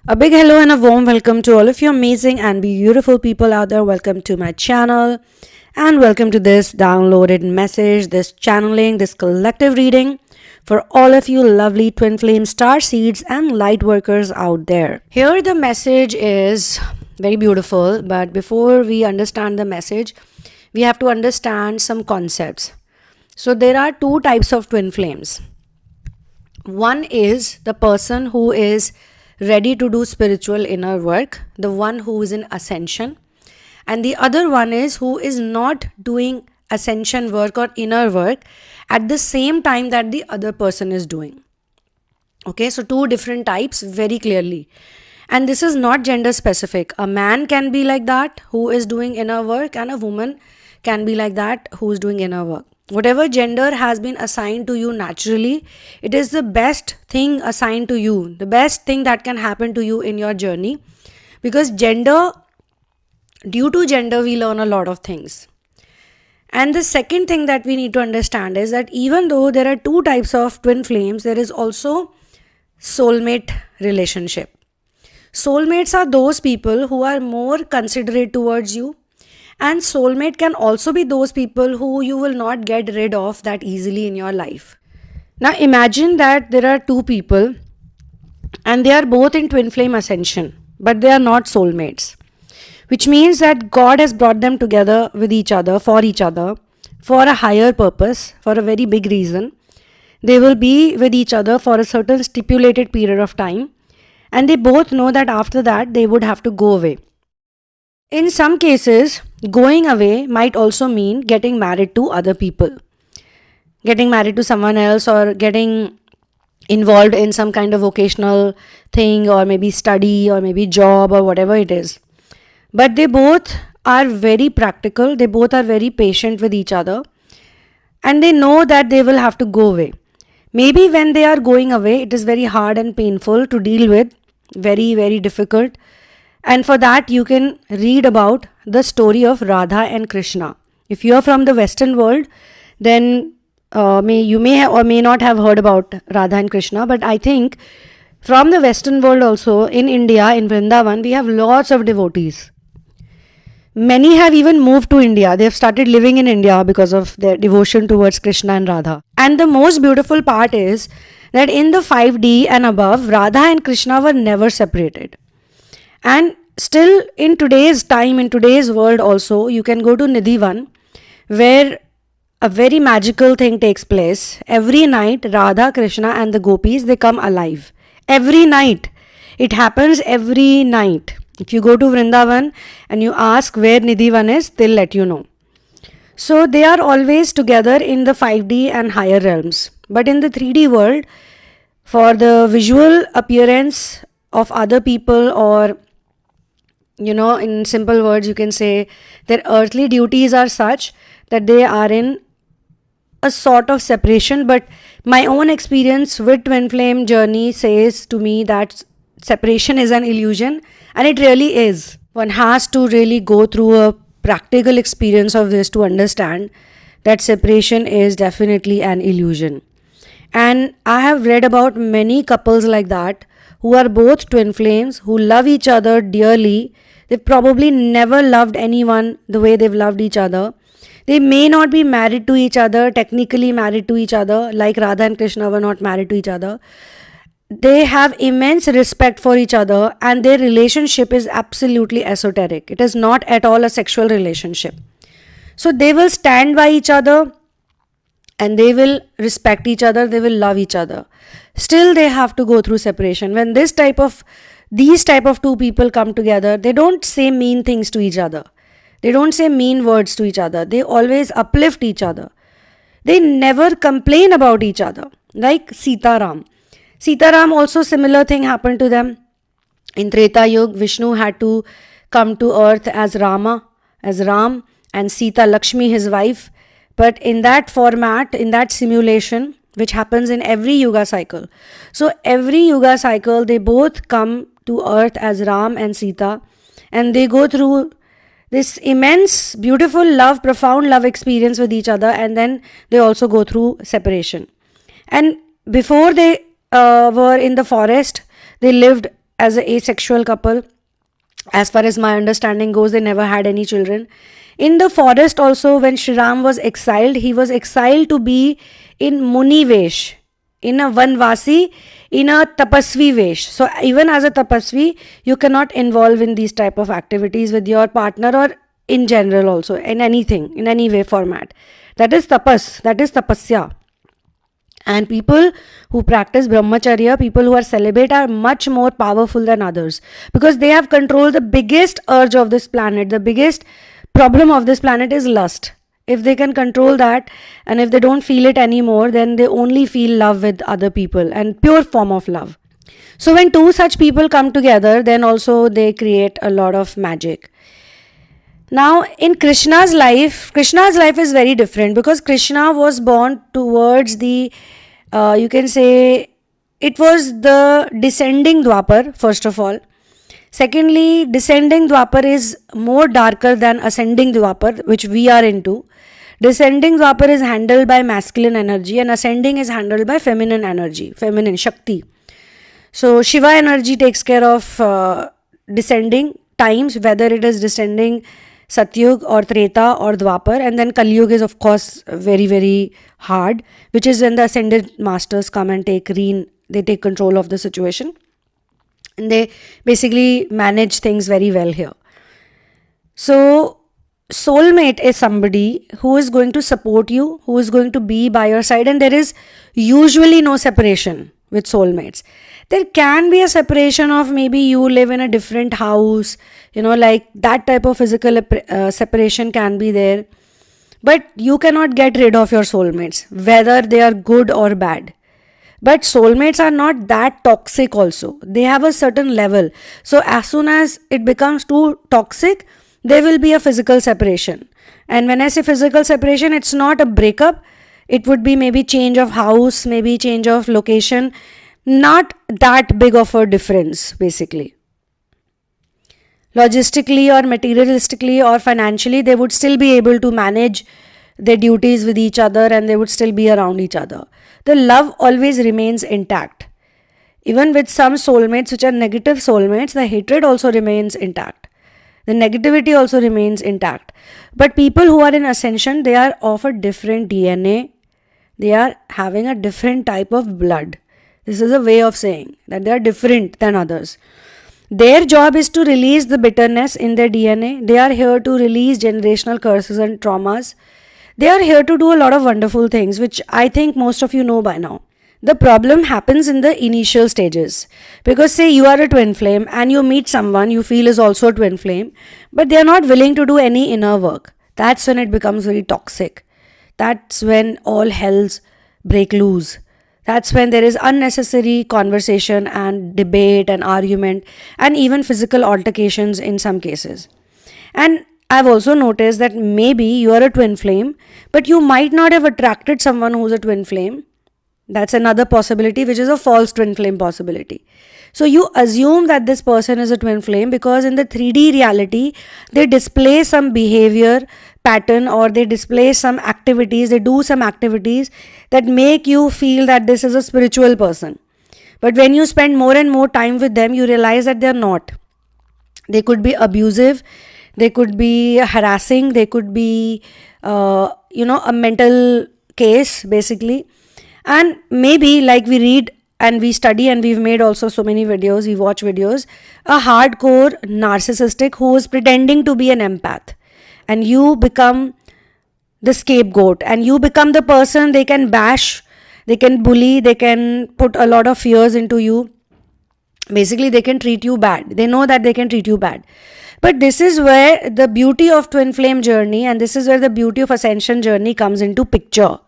A big hello and a warm welcome to all of you amazing and beautiful people out there. Welcome to my channel and welcome to this downloaded message, this channeling, this collective reading for all of you lovely twin flame star seeds and light workers out there. Here the message is very beautiful, but before we understand the message, we have to understand some concepts. So there are two types of twin flames. One is the person who is ready to do spiritual inner work, the one who is in ascension, and the other one is who is not doing ascension work or inner work at the same time that the other person is doing. Okay, so two different types very clearly, and this is not gender specific. A man can be like that who is doing inner work, and a woman can be like that who is doing inner work. Whatever gender has been assigned to you naturally, it is the best thing assigned to you, the best thing that can happen to you in your journey, because due to gender, we learn a lot of things. And the second thing that we need to understand is that even though there are two types of twin flames, there is also soulmate relationship. Soulmates are those people who are more considerate towards you. And soulmate can also be those people who you will not get rid of that easily in your life. Now imagine that there are two people and they are both in twin flame ascension, but they are not soulmates. Which means that God has brought them together with each other for a higher purpose, for a very big reason. They will be with each other for a certain stipulated period of time, and they both know that after that they would have to go away. In some cases, going away might also mean getting married to other people, getting married to someone else, or getting involved in some kind of vocational thing, or maybe study, or maybe job, or whatever it is. But they both are very practical, they both are very patient with each other, and they know that they will have to go away. Maybe when they are going away, it is very hard and painful to deal with, very, very difficult. And for that, you can read about the story of Radha and Krishna. If you are from the Western world, then you may or may not have heard about Radha and Krishna. But I think from the Western world also, in India, in Vrindavan, we have lots of devotees. Many have even moved to India. They have started living in India because of their devotion towards Krishna and Radha. And the most beautiful part is that in the 5D and above, Radha and Krishna were never separated. And still in today's time, in today's world also, you can go to Nidhivan, where a very magical thing takes place. Every night, Radha, Krishna and the gopis, they come alive. Every night. It happens every night. If you go to Vrindavan and you ask where Nidhivan is, they'll let you know. So they are always together in the 5D and higher realms. But in the 3D world, for the visual appearance of other people, or in simple words, you can say their earthly duties are such that they are in a sort of separation. But my own experience with twin flame journey says to me that separation is an illusion, and it really is. One has to really go through a practical experience of this to understand that separation is definitely an illusion. And I have read about many couples like that who are both twin flames, who love each other dearly. They've probably never loved anyone the way they've loved each other. They may not be married to each other, technically married to each other, like Radha and Krishna were not married to each other. They have immense respect for each other, and their relationship is absolutely esoteric. It is not at all a sexual relationship. So they will stand by each other, and they will respect each other, they will love each other. Still they have to go through separation. When these type of two people come together, they don't say mean things to each other. They don't say mean words to each other. They always uplift each other. They never complain about each other. Like Sitaram also, similar thing happened to them. In Treta Yuga, Vishnu had to come to earth as Ram, and Sita Lakshmi, his wife. But in that format, in that simulation, which happens in every yuga cycle. So every yuga cycle, they both come to earth as Ram and Sita, and they go through this immense, beautiful love, profound love experience with each other, and then they also go through separation. And before they were in the forest, they lived as an asexual couple. As far as my understanding goes, they never had any children. In the forest also, when Shri Ram was exiled, he was exiled to be in Muni Vesh, in a Vanvasi, in a Tapasvi Vesh. So even as a Tapasvi, you cannot involve in these type of activities with your partner, or in general also, in anything, in any way format. That is tapas, that is tapasya. And people who practice brahmacharya, people who are celibate, are much more powerful than others, because they have controlled the biggest urge of this planet. The biggest problem of this planet is lust. If they can control that, and if they don't feel it anymore, then they only feel love with other people, and pure form of love. So when two such people come together, then also they create a lot of magic. Now in Krishna's life is very different, because Krishna was born towards the, you can say, it was the descending Dwapar, first of all. Secondly, descending Dwapar is more darker than ascending Dwapar, which we are into. Descending Dwapar is handled by masculine energy, and ascending is handled by feminine energy, feminine Shakti. So Shiva energy takes care of descending times, whether it is descending Satyug or Treta or Dwapar, and then Kalyug is of course very, very hard, which is when the ascended masters come and they take control of the situation, and they basically manage things very well here. So soulmate is somebody who is going to support you, who is going to be by your side, and there is usually no separation with soulmates. There can be a separation of maybe you live in a different house, like that type of physical separation can be there. But you cannot get rid of your soulmates, whether they are good or bad. But soulmates are not that toxic also. They have a certain level. So as soon as it becomes too toxic, there will be a physical separation. And when I say physical separation, it's not a breakup. It would be maybe change of house, maybe change of location. Not that big of a difference, basically. Logistically or materialistically or financially, they would still be able to manage their duties with each other, and they would still be around each other. The love always remains intact. Even with some soulmates which are negative soulmates, the hatred also remains intact. The negativity also remains intact. But people who are in ascension, they are of a different DNA. They are having a different type of blood. This is a way of saying that they are different than others. Their job is to release the bitterness in their DNA. They are here to release generational curses and traumas. They are here to do a lot of wonderful things, which I think most of you know by now. The problem happens in the initial stages. Because say you are a twin flame and you meet someone you feel is also a twin flame, but they are not willing to do any inner work. That's when it becomes very toxic. That's when all hells break loose. That's when there is unnecessary conversation and debate and argument, and even physical altercations in some cases. And I've also noticed that maybe you are a twin flame, but you might not have attracted someone who's a twin flame. That's another possibility, which is a false twin flame possibility. So you assume that this person is a twin flame because in the 3D reality, they display some behavior pattern, or they display some activities, they do some activities that make you feel that this is a spiritual person. But when you spend more and more time with them, you realize that they are not. They could be abusive, they could be harassing, they could be, a mental case basically. And maybe like we read and we study, and we've made also so many videos, we watch videos, a hardcore narcissistic who is pretending to be an empath. And you become the scapegoat, and you become the person they can bash, they can bully, they can put a lot of fears into you. Basically, they can treat you bad. They know that they can treat you bad. But this is where the beauty of twin flame journey, and this is where the beauty of ascension journey comes into picture.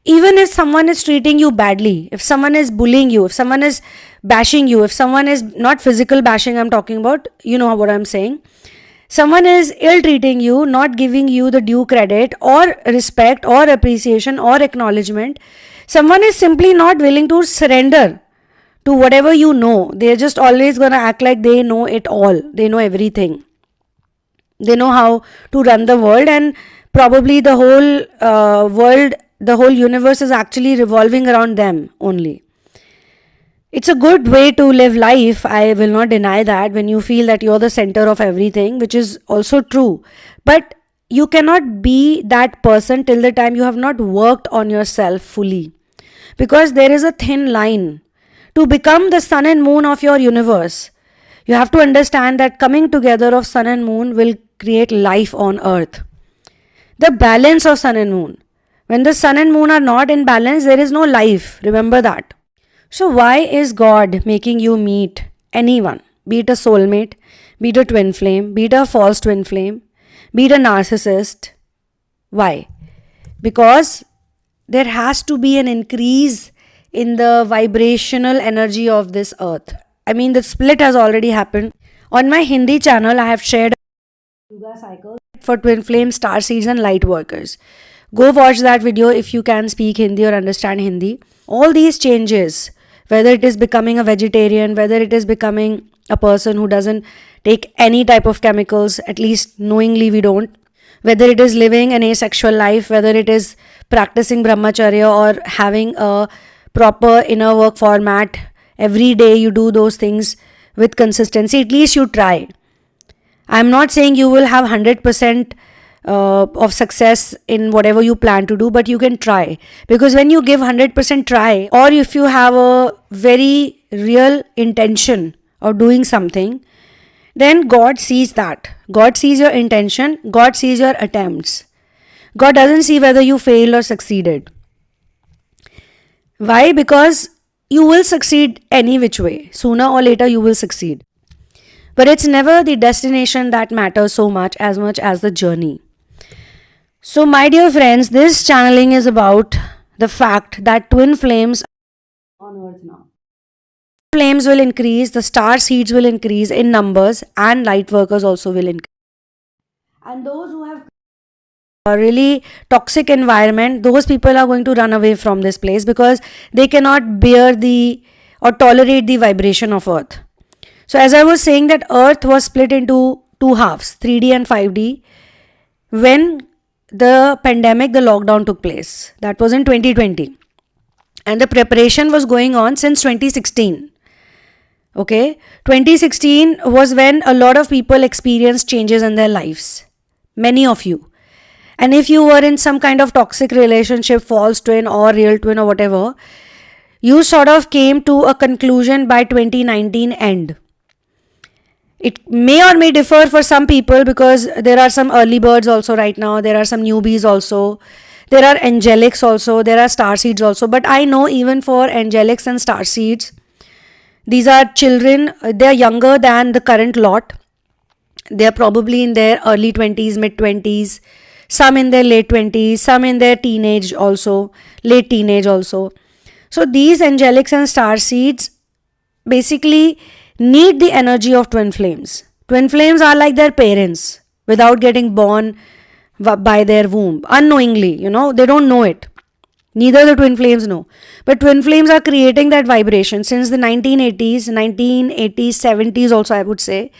Even if someone is treating you badly, if someone is bullying you, if someone is bashing you, if someone is not physical bashing I'm talking about, you know what I'm saying. Someone is ill-treating you, not giving you the due credit or respect or appreciation or acknowledgement. Someone is simply not willing to surrender to whatever you know. They're just always going to act like they know it all. They know everything. They know how to run the world, and probably the whole world, the whole universe is actually revolving around them only. It's a good way to live life. I will not deny that, when you feel that you're the center of everything, which is also true. But you cannot be that person till the time you have not worked on yourself fully. Because there is a thin line. To become the sun and moon of your universe, you have to understand that coming together of sun and moon will create life on earth. The balance of sun and moon. When the sun and moon are not in balance, there is no life. Remember that. So why is God making you meet anyone? Be it a soulmate, be it a twin flame, be it a false twin flame, be it a narcissist. Why? Because there has to be an increase in the vibrational energy of this earth. I mean, the split has already happened. On my Hindi channel, I have shared a yoga cycle for twin flame, star seeds and light workers. Go watch that video if you can speak Hindi or understand Hindi. All these changes, whether it is becoming a vegetarian, whether it is becoming a person who doesn't take any type of chemicals, at least knowingly we don't, whether it is living an asexual life, whether it is practicing brahmacharya or having a proper inner work format, every day you do those things with consistency, at least you try. I'm not saying you will have 100% of success in whatever you plan to do, but you can try. Because when you give 100% try, or if you have a very real intention of doing something, then God sees that. God sees your intention, God sees your attempts. God doesn't see whether you failed or succeeded. Why? Because you will succeed any which way. Sooner or later you will succeed. But it's never the destination that matters so much as the journey. So my dear friends, this channeling is about the fact that twin flames are on earth now. Flames will increase, the star seeds will increase in numbers, and light workers also will increase. And those who have a really toxic environment, those people are going to run away from this place because they cannot bear or tolerate the vibration of earth. So as I was saying, that earth was split into two halves, 3D and 5D, when the pandemic, the lockdown took place. That was in 2020. And the preparation was going on since 2016. Okay, 2016 was when a lot of people experienced changes in their lives. Many of you. And if you were in some kind of toxic relationship, false twin or real twin or whatever, you sort of came to a conclusion by 2019 end. It may or may differ for some people because there are some early birds also right now. There are some newbies also. There are angelics also. There are star seeds also. But I know even for angelics and star seeds, these are children. They are younger than the current lot. They are probably in their early 20s, mid 20s. Some in their late 20s. Some in their teenage also. Late teenage also. So these angelics and star seeds basically need the energy of twin flames. Twin flames are like their parents without getting born by their womb. Unknowingly, they don't know it. Neither the twin flames know. But twin flames are creating that vibration since the 1980s, 70s also I would say.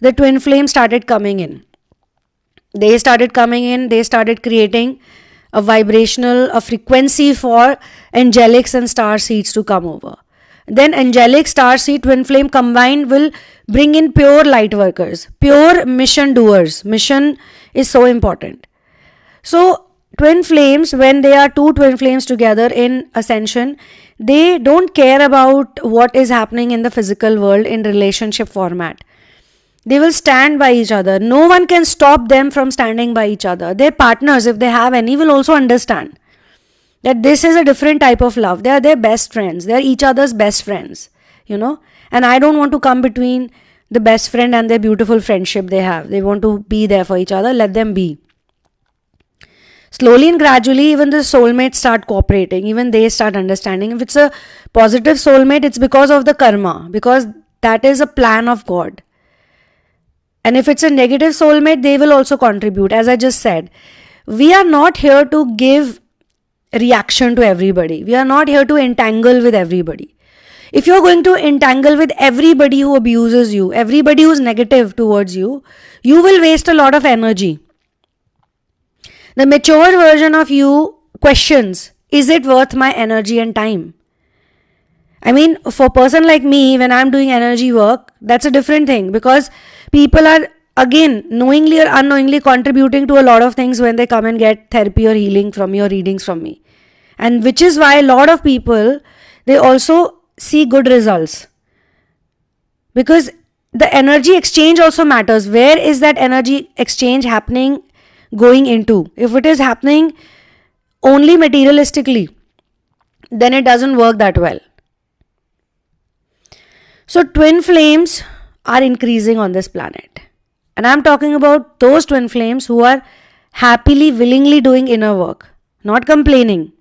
The twin flames started coming in. They started creating a vibrational, a frequency for angelics and star seeds to come over. Then angelic, star seed, twin flame combined will bring in pure light workers, pure mission doers. Mission is so important. So twin flames, when they are two twin flames together in ascension, they don't care about what is happening in the physical world in relationship format. They will stand by each other. No one can stop them from standing by each other. Their partners, if they have any, will also understand that this is a different type of love. They are their best friends. They are each other's best friends, And I don't want to come between the best friend and their beautiful friendship they have. They want to be there for each other. Let them be. Slowly and gradually, even the soulmates start cooperating. Even they start understanding. If it's a positive soulmate, it's because of the karma. Because that is a plan of God. And if it's a negative soulmate, they will also contribute. As I just said, we are not here to give reaction to everybody. We are not here to entangle with everybody. If you're going to entangle with everybody who abuses you, everybody who's negative towards you, you will waste a lot of energy. The mature version of you questions, is it worth my energy and time? I mean, for a person like me, when I'm doing energy work, that's a different thing, because people are, again, knowingly or unknowingly contributing to a lot of things when they come and get therapy or healing from me or readings from me. And which is why a lot of people, they also see good results, because the energy exchange also matters. Where is that energy exchange happening, going into? If it is happening only materialistically, then it doesn't work that well. So twin flames are increasing on this planet. And I'm talking about those twin flames who are happily, willingly doing inner work, not complaining.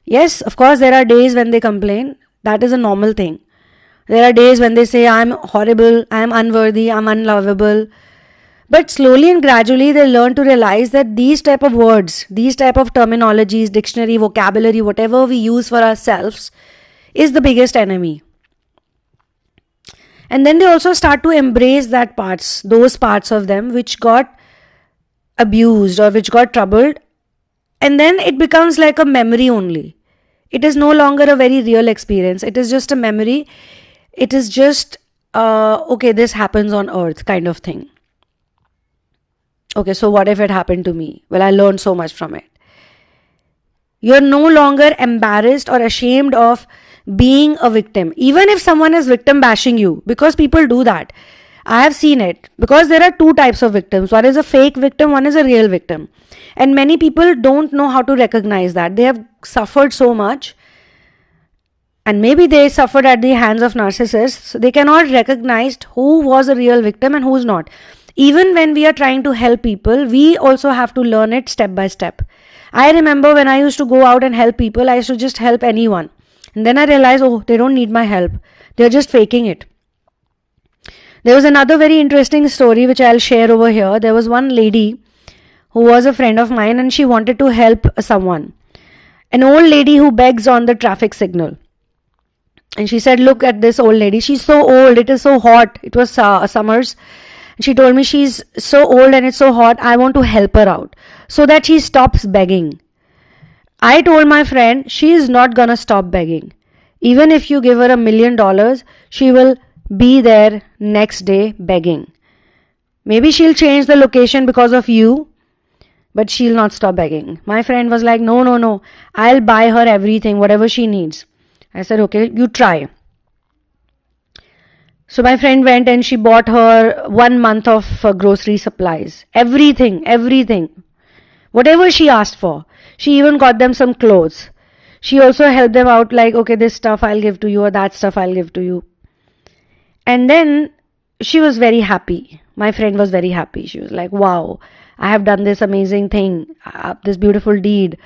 Yes, of course, there are days when they complain. That is a normal thing. There are days when they say, I'm horrible, I'm unworthy, I'm unlovable. But slowly and gradually, they learn to realize that these type of words, these type of terminologies, dictionary, vocabulary, whatever we use for ourselves, is the biggest enemy. And then they also start to embrace those parts of them which got abused or which got troubled. And then it becomes like a memory only. It is no longer a very real experience. It is just a memory. It is just, okay, this happens on earth kind of thing. Okay, so what if it happened to me? Well, I learned so much from it. You're no longer embarrassed or ashamed of being a victim. Even if someone is victim bashing you, because people do that. I have seen it. Because there are two types of victims. One is a fake victim, one is a real victim. And many people don't know how to recognize that. They have suffered so much. And maybe they suffered at the hands of narcissists. They cannot recognize who was a real victim and who's not. Even when we are trying to help people, we also have to learn it step by step. I remember when I used to go out and help people, I used to just help anyone. And then I realized, oh, they don't need my help. They're just faking it. There was another very interesting story which I'll share over here. There was one lady who was a friend of mine and she wanted to help someone. An old lady who begs on the traffic signal. And she said, look at this old lady. She's so old. It is so hot. It was summers. She told me she's so old and it's so hot. I want to help her out so that she stops begging. I told my friend, she is not gonna stop begging. Even if you give her $1 million, she will be there next day begging. Maybe she'll change the location because of you, but she'll not stop begging. My friend was like, no, I'll buy her everything, whatever she needs. I said, okay, you try. So my friend went and she bought her 1 month of grocery supplies. Everything. Whatever she asked for. She even got them some clothes. She also helped them out like, okay, this stuff I'll give to you or that stuff I'll give to you. And then she was very happy. My friend was very happy. She was like, wow, I have done this amazing thing, this beautiful deed.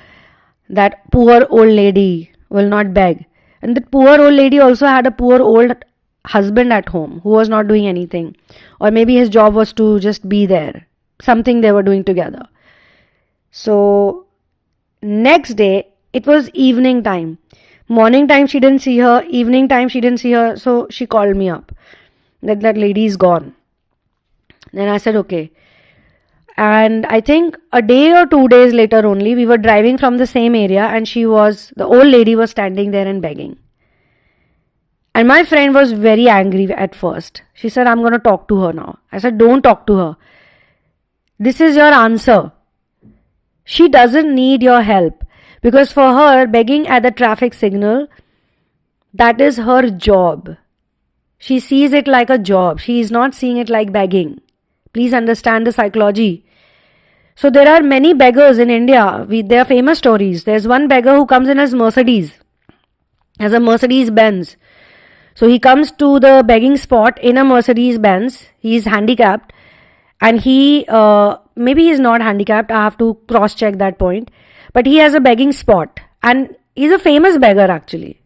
That poor old lady will not beg. And that poor old lady also had a poor old husband at home who was not doing anything. Or maybe his job was to just be there. Something they were doing together. So next day, it was evening time. Morning time she didn't see her. Evening time she didn't see her. So she called me up. That lady is gone. Then I said, okay. And I think a day or 2 days later only, we were driving from the same area and the old lady was standing there and begging. And my friend was very angry at first. She said, I'm going to talk to her now. I said, don't talk to her. This is your answer. She doesn't need your help. Because for her, begging at the traffic signal, that is her job. She sees it like a job. She is not seeing it like begging. Please understand the psychology. So there are many beggars in India. There are famous stories. There's one beggar who comes in as Mercedes. As a Mercedes Benz. So he comes to the begging spot in a Mercedes Benz. He is handicapped. And maybe he's not handicapped. I have to cross check that point. But he has a begging spot. And he's a famous beggar actually.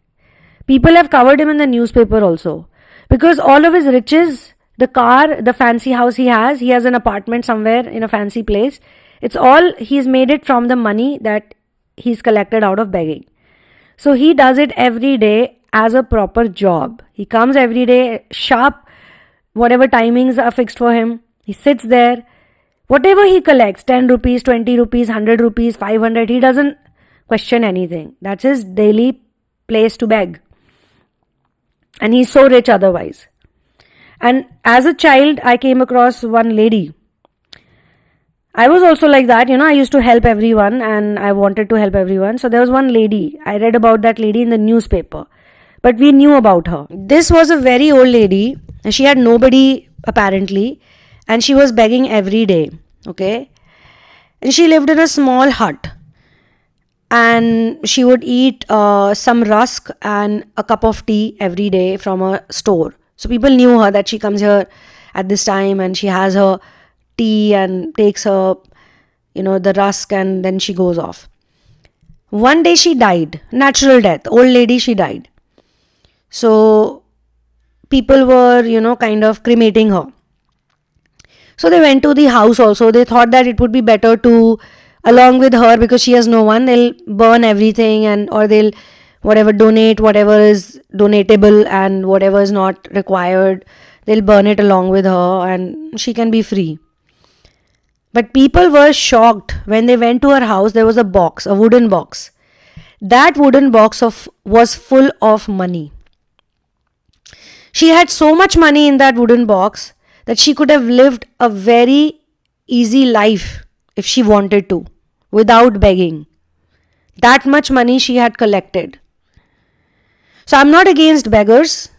People have covered him in the newspaper also. Because all of his riches, the car, the fancy house he has an apartment somewhere in a fancy place. It's all, he's made it from the money that he's collected out of begging. So he does it every day as a proper job. He comes every day sharp, whatever timings are fixed for him. He sits there. Whatever he collects, 10 rupees, 20 rupees, 100 rupees, 500, he doesn't question anything. That's his daily place to beg. and he's so rich otherwise. And as a child, I came across one lady. I was also like that, I used to help everyone and I wanted to help everyone. So there was one lady, I read about that lady in the newspaper, but we knew about her. This was a very old lady and she had nobody apparently, and she was begging every day, okay? And she lived in a small hut and she would eat some rusk and a cup of tea every day from a store. So people knew her that she comes here at this time and she has her tea and takes her, the rusk, and then she goes off. One day she died, natural death, old lady, she died. So people were, kind of cremating her. So they went to the house also. They thought that it would be better to, along with her, because she has no one, they'll burn everything or they'll donate whatever is donatable, and whatever is not required, they'll burn it along with her and she can be free. But people were shocked when they went to her house. There was a box, a wooden box. That wooden box was full of money. She had so much money in that wooden box that she could have lived a very easy life if she wanted to, without begging. That much money she had collected. So I'm not against beggars.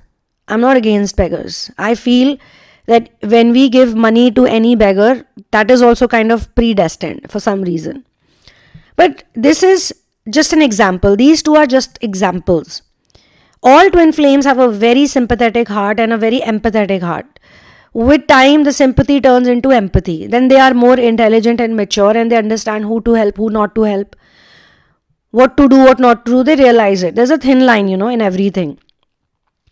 I feel that when we give money to any beggar, that is also kind of predestined for some reason. But this is just an example. These two are just examples. All twin flames have a very sympathetic heart and a very empathetic heart. With time, the sympathy turns into empathy. Then they are more intelligent and mature, and they understand who to help, who not to help, what to do, what not to do. They realize it. There's a thin line, in everything.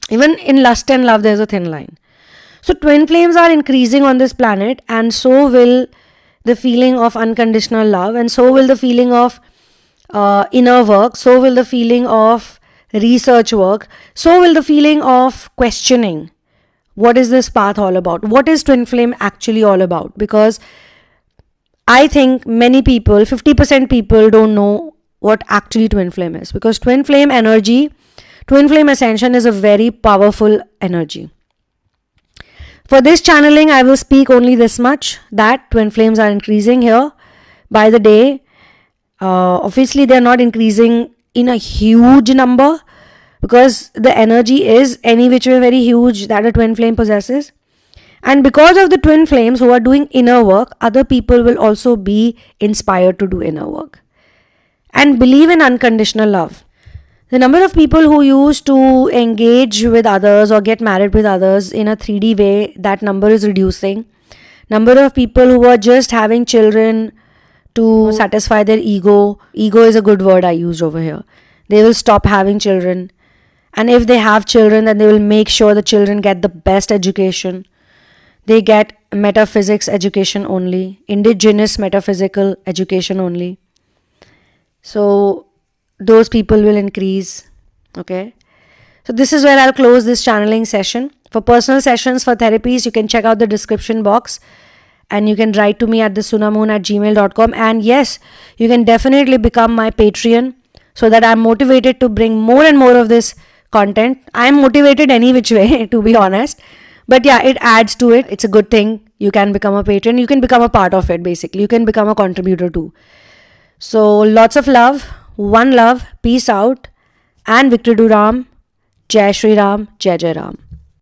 Even in lust and love, there's a thin line. So twin flames are increasing on this planet, and so will the feeling of unconditional love, and so will the feeling of inner work, so will the feeling of research work, so will the feeling of questioning. What is this path all about? What is twin flame actually all about? Because I think many people, 50% people, don't know what actually twin flame is. Because twin flame energy, twin flame ascension is a very powerful energy. For this channeling, I will speak only this much, that twin flames are increasing here by the day. Obviously, they are not increasing in a huge number, because the energy is any which way very huge that a twin flame possesses. And because of the twin flames who are doing inner work, other people will also be inspired to do inner work and believe in unconditional love. The number of people who used to engage with others or get married with others in a 3D way, that number is reducing. Number of people who are just having children to satisfy their ego. Ego is a good word I used over here. They will stop having children. And if they have children, then they will make sure the children get the best education. They get metaphysics education only, indigenous metaphysical education only. So those people will increase. Okay. So this is where I'll close this channeling session. For personal sessions, for therapies, you can check out the description box and you can write to me at thesunamoon@gmail.com. And yes, you can definitely become my Patreon so that I'm motivated to bring more and more of this content. I'm motivated any which way, to be honest. But yeah, it adds to it. It's a good thing. You can become a patron. You can become a part of it, basically. You can become a contributor too. So lots of love. One love. Peace out. And Victory to Ram. Jai Shri Ram. Jai Jai Ram.